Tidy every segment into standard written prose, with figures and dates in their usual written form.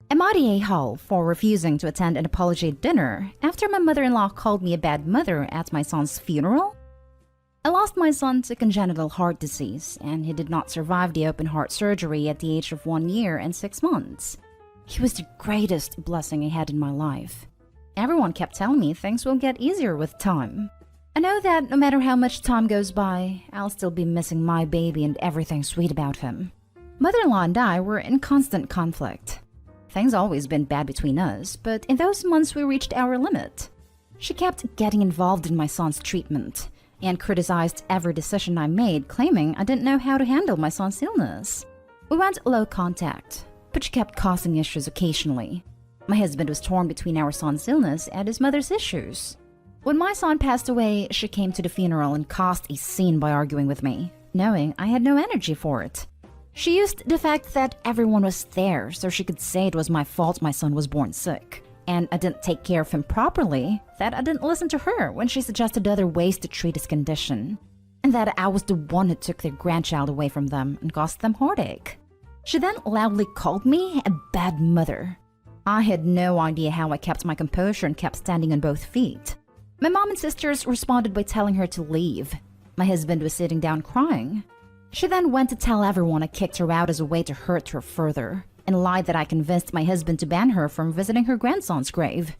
Am I the a-hole for refusing to attend an apology dinner after my mother-in-law called me a bad mother at my son's funeral? I lost my son to congenital heart disease, and he did not survive the open heart surgery at the age of 1 year and 6 months. He was the greatest blessing I had in my life. Everyone kept telling me things will get easier with time. I know that no matter how much time goes by, I'll still be missing my baby and everything sweet about him. Mother-in-law and I were in constant conflict. Things always been bad between us, but in those months we reached our limit. She kept getting involved in my son's treatment and criticized every decision I made, claiming I didn't know how to handle my son's illness. We went low contact, but she kept causing issues occasionally. My husband was torn between our son's illness and his mother's issues. When my son passed away, she came to the funeral and caused a scene by arguing with me, knowing I had no energy for it. She used the fact that everyone was there so she could say it was my fault my son was born sick, and I didn't take care of him properly, that I didn't listen to her when she suggested other ways to treat his condition, and that I was the one who took their grandchild away from them and caused them heartache. She then loudly called me a bad mother. I had no idea how I kept my composure and kept standing on both feet. My mom and sisters responded by telling her to leave. My husband was sitting down crying. She then went to tell everyone I kicked her out as a way to hurt her further, and lied that I convinced my husband to ban her from visiting her grandson's grave.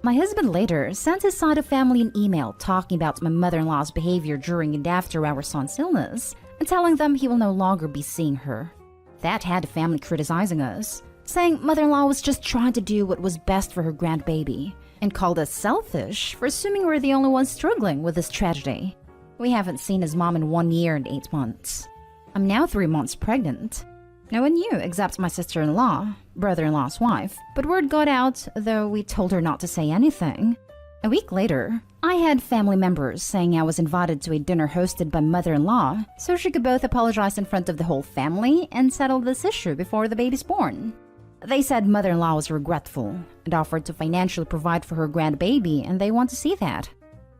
My husband later sent his side of family an email talking about my mother-in-law's behavior during and after our son's illness, and telling them he will no longer be seeing her. That had the family criticizing us, saying mother-in-law was just trying to do what was best for her grandbaby, and called us selfish for assuming we're the only ones struggling with this tragedy. We haven't seen his mom in 1 year and 8 months. I'm now 3 months pregnant. No one knew except my sister-in-law, brother-in-law's wife, but word got out, though we told her not to say anything. A week later, I had family members saying I was invited to a dinner hosted by mother-in-law so she could both apologize in front of the whole family and settle this issue before the baby's born. They said mother-in-law was regretful and offered to financially provide for her grandbaby, and they want to see that.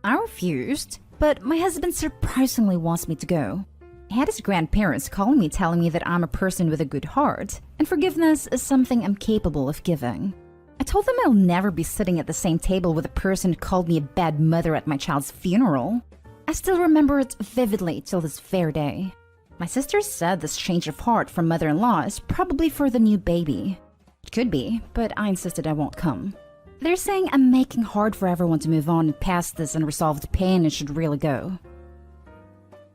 I refused, but my husband surprisingly wants me to go. I had his grandparents calling me telling me that I'm a person with a good heart, and forgiveness is something I'm capable of giving. I told them I'll never be sitting at the same table with a person who called me a bad mother at my child's funeral. I still remember it vividly till this very day. My sister said this change of heart from mother-in-law is probably for the new baby. It could be, but I insisted I won't come. They're saying I'm making hard for everyone to move on and past this unresolved pain and should really go.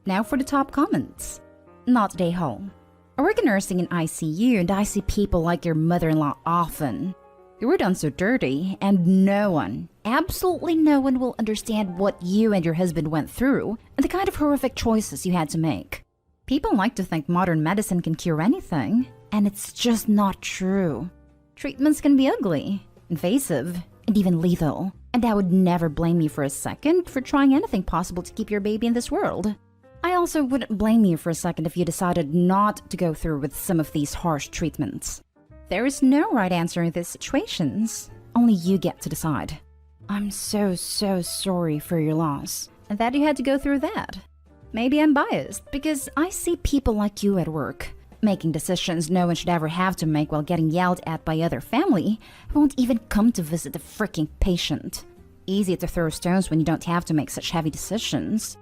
Now for the top comments. Not day home. I work in nursing in ICU and I see people like your mother-in-law often. You were done so dirty, and no one, absolutely no one will understand what you and your husband went through and the kind of horrific choices you had to make. People like to think modern medicine can cure anything, and it's just not true. Treatments can be ugly, invasive, and even lethal, and I would never blame you for a second for trying anything possible to keep your baby in this world. I also wouldn't blame you for a second if you decided not to go through with some of these harsh treatments. There is no right answer in these situations. Only you get to decide. I'm so sorry for your loss, and that you had to go through that. Maybe I'm biased, because I see people like you at work, making decisions no one should ever have to make while getting yelled at by other family who won't even come to visit the freaking patient. Easy to throw stones when you don't have to make such heavy decisions.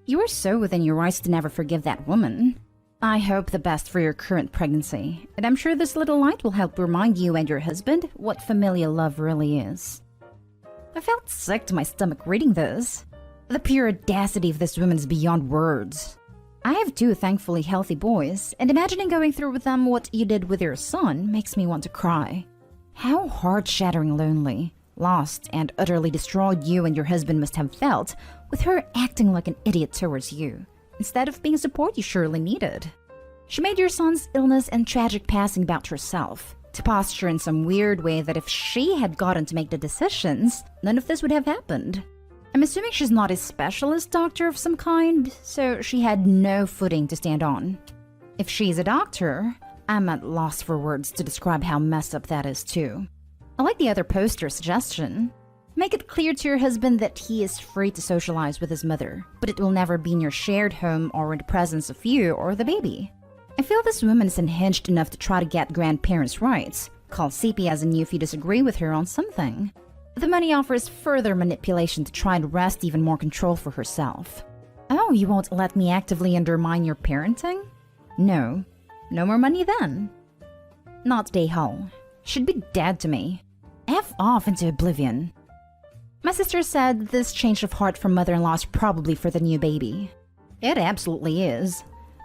You are so within your rights to never forgive that woman. I hope the best for your current pregnancy, and I'm sure this little light will help remind you and your husband what familial love really is. I felt sick to my stomach reading this. The pure audacity of this woman is beyond words. I have 2 thankfully healthy boys, and imagining going through with them what you did with your son makes me want to cry. How heart-shattering lonely, lost, and utterly destroyed you and your husband must have felt with her acting like an idiot towards you, instead of being support you surely needed. She made your son's illness and tragic passing about herself, to posture in some weird way that if she had gotten to make the decisions, none of this would have happened. I'm assuming she's not a specialist doctor of some kind, so she had no footing to stand on. If she's a doctor, I'm at loss for words to describe how messed up that is too. I like the other poster suggestion. Make it clear to your husband that he is free to socialize with his mother, but it will never be in your shared home or in the presence of you or the baby. I feel this woman is unhinged enough to try to get grandparents' rights, Call CP as a new if you disagree with her on something. The money offers further manipulation to try and wrest even more control for herself. Oh, you won't let me actively undermine your parenting? No. No more money then. Not Day-Hall. Should be dead to me. F off into oblivion. My sister said this change of heart from mother-in-law is probably for the new baby. It absolutely is.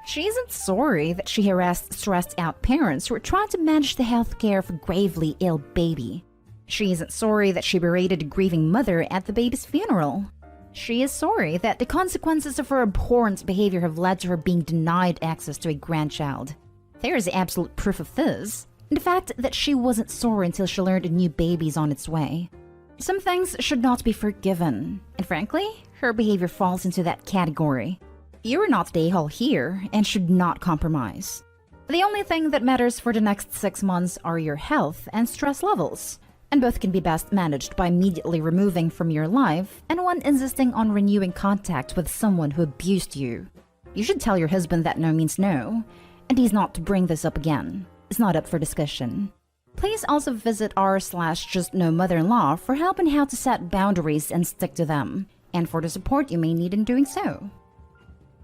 She isn't sorry that she harassed stressed-out parents who are trying to manage the health care of a gravely ill baby. She isn't sorry that she berated a grieving mother at the baby's funeral. She is sorry that the consequences of her abhorrent behavior have led to her being denied access to a grandchild. There is absolute proof of this. The fact that she wasn't sorry until she learned a new baby's on its way. Some things should not be forgiven, and frankly, her behavior falls into that category. You are not Day-Hall here and should not compromise. The only thing that matters for the next 6 months are your health and stress levels, and both can be best managed by immediately removing from your life and one insisting on renewing contact with someone who abused you. You should tell your husband that no means no, and he's not to bring this up again. It's not up for discussion. Please also visit r/justknowmother-in-law for help on how to set boundaries and stick to them, and for the support you may need in doing so.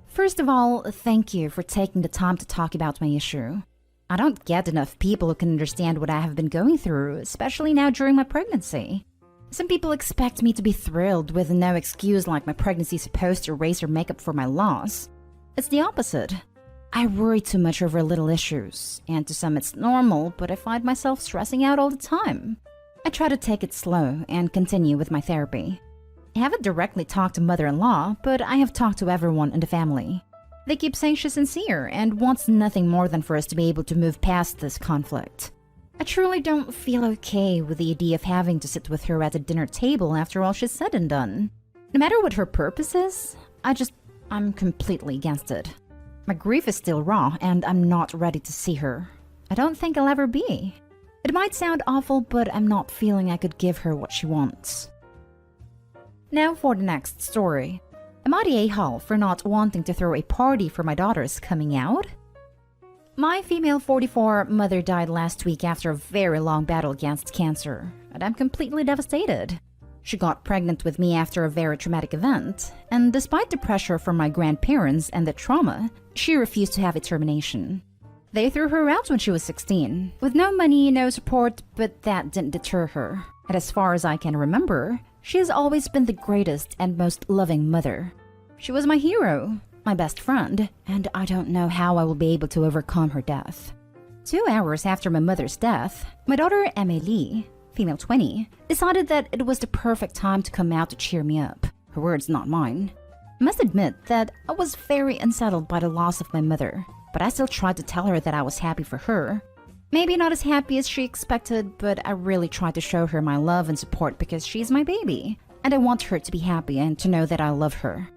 First of all, thank you for taking the time to talk about my issue. I don't get enough people who can understand what I have been going through, especially now during my pregnancy. Some people expect me to be thrilled with no excuse like my pregnancy is supposed to erase or make up for my loss. It's the opposite. I worry too much over little issues, and to some it's normal, but I find myself stressing out all the time. I try to take it slow and continue with my therapy. I haven't directly talked to mother-in-law, but I have talked to everyone in the family. They keep saying she's sincere and wants nothing more than for us to be able to move past this conflict. I truly don't feel okay with the idea of having to sit with her at the dinner table after all she's said and done. No matter what her purpose is, I'm completely against it. My grief is still raw, and I'm not ready to see her. I don't think I'll ever be. It might sound awful, but I'm not feeling I could give her what she wants. Now for the next story. Am I the a-hole for not wanting to throw a party for my daughter's coming out? My female 44 mother died last week after a very long battle against cancer, and I'm completely devastated. She got pregnant with me after a very traumatic event, and despite the pressure from my grandparents and the trauma, she refused to have a termination. They threw her out when she was 16, with no money, no support, but that didn't deter her. And as far as I can remember, she has always been the greatest and most loving mother. She was my hero, my best friend, and I don't know how I will be able to overcome her death. 2 hours after my mother's death, my daughter Amélie, female 20, decided that it was the perfect time to come out to cheer me up. Her words, not mine. I must admit that I was very unsettled by the loss of my mother, but I still tried to tell her that I was happy for her. Maybe not as happy as she expected, but I really tried to show her my love and support because she's my baby, and I want her to be happy and to know that I love her.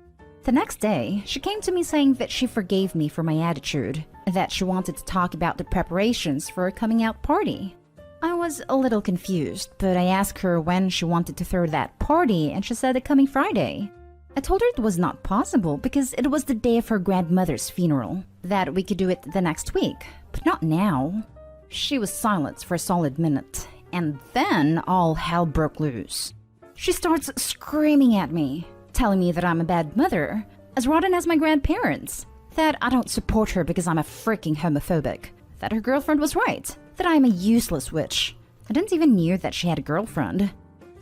The next day, she came to me saying that she forgave me for my attitude, and that she wanted to talk about the preparations for a coming out party. I was a little confused, but I asked her when she wanted to throw that party, and she said the coming Friday. I told her it was not possible because it was the day of her grandmother's funeral, that we could do it the next week, but not now. She was silent for a solid minute, and then all hell broke loose. She starts screaming at me, telling me that I'm a bad mother, as rotten as my grandparents, that I don't support her because I'm a freaking homophobic, that her girlfriend was right, that I'm a useless witch. I didn't even know that she had a girlfriend.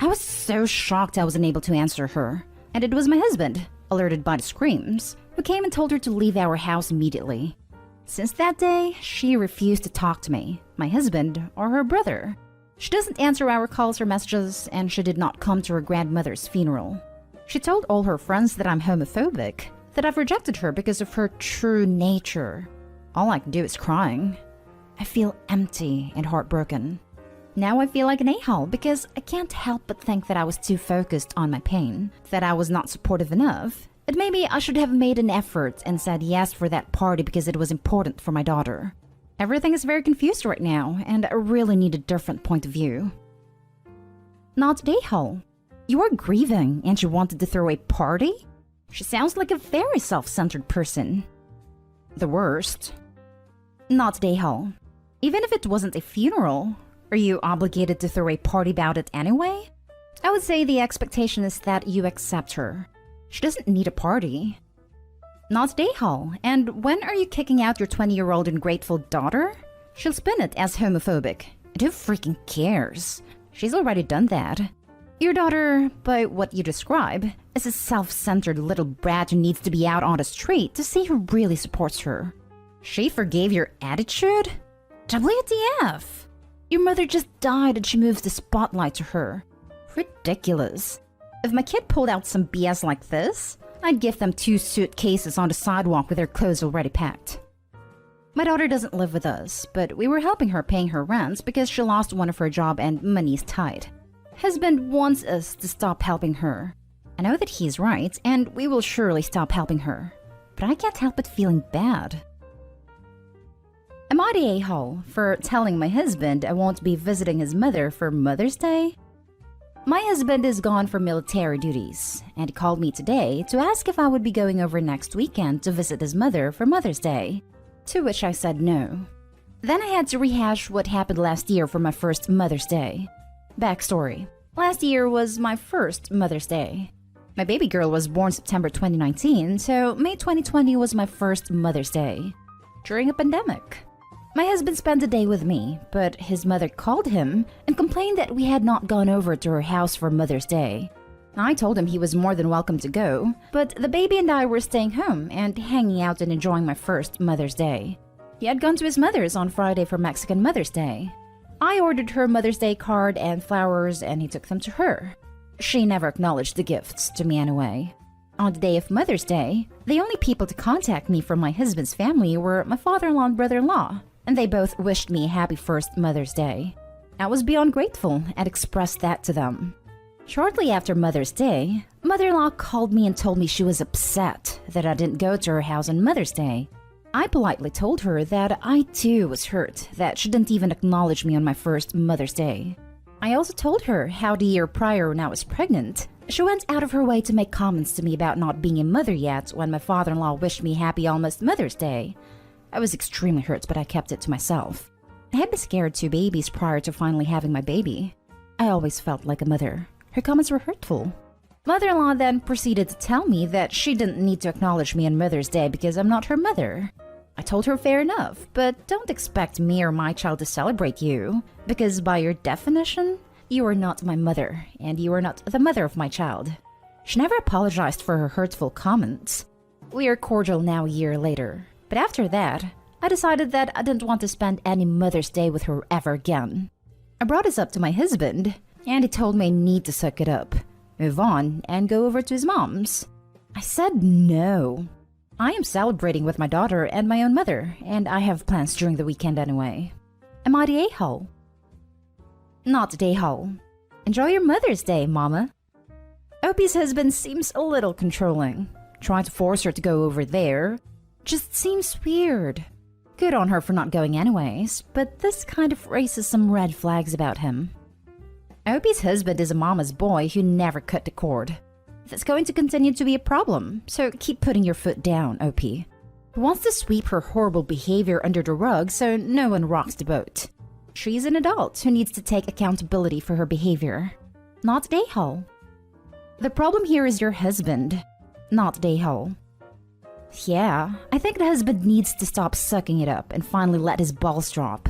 I was so shocked I wasn't able to answer her, and it was my husband, alerted by the screams, who came and told her to leave our house immediately. Since that day, she refused to talk to me, my husband, or her brother. She doesn't answer our calls or messages, and she did not come to her grandmother's funeral. She told all her friends that I'm homophobic, that I've rejected her because of her true nature. All I can do is crying. I feel empty and heartbroken. Now I feel like an a-hole because I can't help but think that I was too focused on my pain, that I was not supportive enough, that maybe I should have made an effort and said yes for that party because it was important for my daughter. Everything is very confused right now, and I really need a different point of view. Not a-hole. You are grieving and you wanted to throw a party? She sounds like a very self-centered person. The worst. Not a-hole. Even if it wasn't a funeral, Are you obligated to throw a party about it anyway? I would say the expectation is that you accept her. She doesn't need a party. Not Dayhall. And when are you kicking out your 20-year-old ungrateful daughter? She'll spin it as homophobic. And who freaking cares? She's already done that. Your daughter, by what you describe, is a self-centered little brat who needs to be out on the street to see who really supports her. She forgave your attitude? WTF? Your mother just died and she moves the spotlight to her. Ridiculous. If my kid pulled out some BS like this, I'd give them 2 suitcases on the sidewalk with their clothes already packed. My daughter doesn't live with us, but we were helping her paying her rent because she lost one of her job and money's tight. Husband wants us to stop helping her. I know that he's right, and we will surely stop helping her. But I can't help but feeling bad. Am I the a-hole for telling my husband I won't be visiting his mother for Mother's Day? My husband is gone for military duties, and he called me today to ask if I would be going over next weekend to visit his mother for Mother's Day, to which I said no. Then I had to rehash what happened last year for my first Mother's Day. Backstory. Last year was my first Mother's Day. My baby girl was born September 2019, so May 2020 was my first Mother's Day. During a pandemic. My husband spent the day with me, but his mother called him and complained that we had not gone over to her house for Mother's Day. I told him he was more than welcome to go, but the baby and I were staying home and hanging out and enjoying my first Mother's Day. He had gone to his mother's on Friday for Mexican Mother's Day. I ordered her Mother's Day card and flowers and he took them to her. She never acknowledged the gifts, to me anyway. On the day of Mother's Day, the only people to contact me from my husband's family were my father-in-law and brother-in-law, and they both wished me a happy first Mother's Day. I was beyond grateful and expressed that to them. Shortly after Mother's Day, mother-in-law called me and told me she was upset that I didn't go to her house on Mother's Day. I politely told her that I too was hurt that she didn't even acknowledge me on my first Mother's Day. I also told her how the year prior when I was pregnant, she went out of her way to make comments to me about not being a mother yet when my father-in-law wished me happy almost Mother's Day. I was extremely hurt, but I kept it to myself. I had miscarried 2 babies prior to finally having my baby. I always felt like a mother. Her comments were hurtful. Mother-in-law then proceeded to tell me that she didn't need to acknowledge me on Mother's Day because I'm not her mother. I told her fair enough, but don't expect me or my child to celebrate you, because by your definition, you are not my mother, and you are not the mother of my child. She never apologized for her hurtful comments. We are cordial now a year later. But after that, I decided that I didn't want to spend any Mother's Day with her ever again. I brought this up to my husband, and he told me I need to suck it up, move on, and go over to his mom's. I said no. I am celebrating with my daughter and my own mother, and I have plans during the weekend anyway. Am I the a-hole? Not the a-hole. Enjoy your Mother's Day, Mama. Opie's husband seems a little controlling. Trying to force her to go over there just seems weird. Good on her for not going anyways, but this kind of raises some red flags about him. Opie's husband is a mama's boy who never cut the cord. That's going to continue to be a problem, so keep putting your foot down, Opie. He wants to sweep her horrible behavior under the rug so no one rocks the boat. She's an adult who needs to take accountability for her behavior. Not the a-hole. The problem here is your husband, not the a-hole. Yeah, I think the husband needs to stop sucking it up and finally let his balls drop.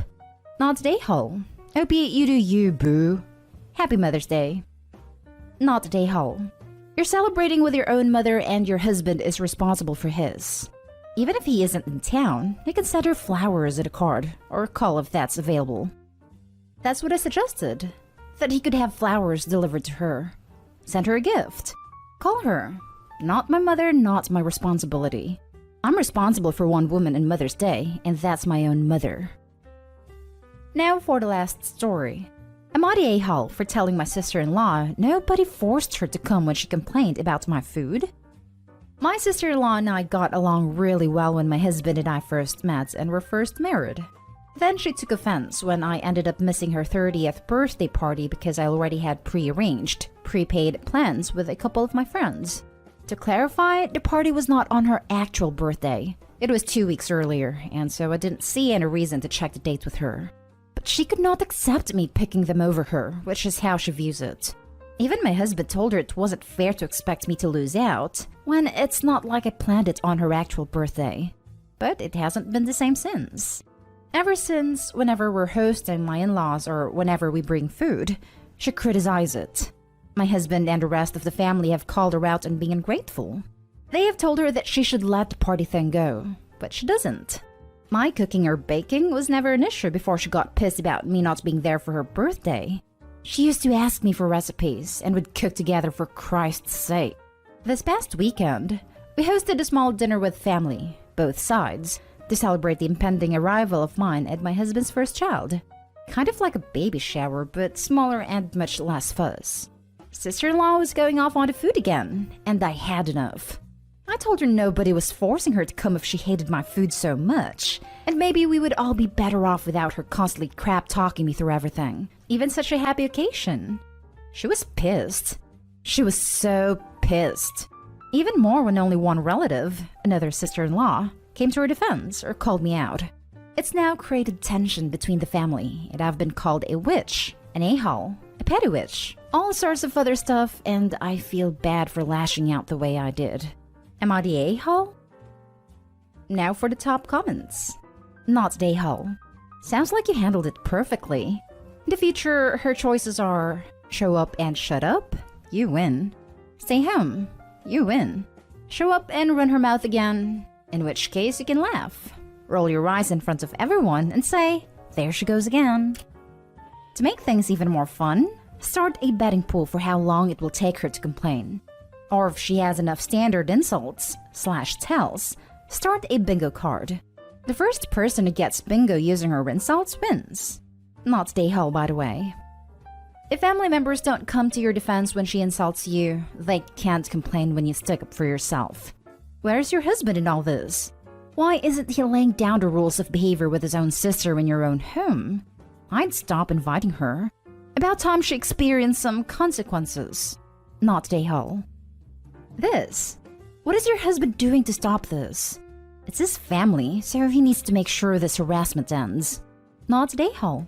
Not the a-hole. Opie, you do you, boo. Happy Mother's Day. Not the a-hole. You're celebrating with your own mother and your husband is responsible for his. Even if he isn't in town, you can send her flowers and a card, or a call if that's available. That's what I suggested. That he could have flowers delivered to her. Send her a gift. Call her. Not my mother, not my responsibility. I'm responsible for one woman in Mother's Day, and that's my own mother. Now for the last story. I'm not the a-hole for telling my sister-in-law nobody forced her to come when she complained about my food. My sister-in-law and I got along really well when my husband and I first met and were first married. Then she took offense when I ended up missing her 30th birthday party because I already had prearranged, prepaid plans with a couple of my friends. To clarify, the party was not on her actual birthday. It was 2 weeks earlier, and so I didn't see any reason to check the date with her. But She could not accept me picking them over her, which is how she views it. Even my husband told her it wasn't fair to expect me to lose out, when it's not like I planned it on her actual birthday. But it hasn't been the same since. Ever since, whenever we're hosting my in-laws or whenever we bring food, she criticizes it. My husband and the rest of the family have called her out on being ungrateful. They have told her that she should let the party thing go, but she doesn't. My cooking or baking was never an issue before she got pissed about me not being there for her birthday. She used to ask me for recipes and would cook together for Christ's sake. This past weekend, we hosted a small dinner with family, both sides, to celebrate the impending arrival of mine and my husband's first child. Kind of like a baby shower, but smaller and much less fuss. Sister-in-law was going off on the food again, and I had enough. I told her nobody was forcing her to come if she hated my food so much, and maybe we would all be better off without her constantly crap-talking me through everything, even such a happy occasion. She was pissed. She was so pissed. Even more when only one relative, another sister-in-law, came to her defense or called me out. It's now created tension between the family, and I've been called a witch, an a-hole, a petty witch, all sorts of other stuff, and I feel bad for lashing out the way I did. Am I the a-hole? Now for the top comments. Not the a-hole. Sounds like you handled it perfectly. In the future, her choices are show up and shut up, you win. Stay home, you win. Show up and run her mouth again, in which case you can laugh. Roll your eyes in front of everyone and say, there she goes again. To make things even more fun, start a betting pool for how long it will take her to complain. Or if she has enough standard insults/tells, start a bingo card. The first person who gets bingo using her insults wins. Not the a-hole, by the way. If family members don't come to your defense when she insults you, they can't complain when you stick up for yourself. Where's your husband in all this? Why isn't he laying down the rules of behavior with his own sister in your own home? I'd stop inviting her. About time she experienced some consequences. Not the a-hole. This. What is your husband doing to stop this? It's his family, so he needs to make sure this harassment ends. Not the a-hole.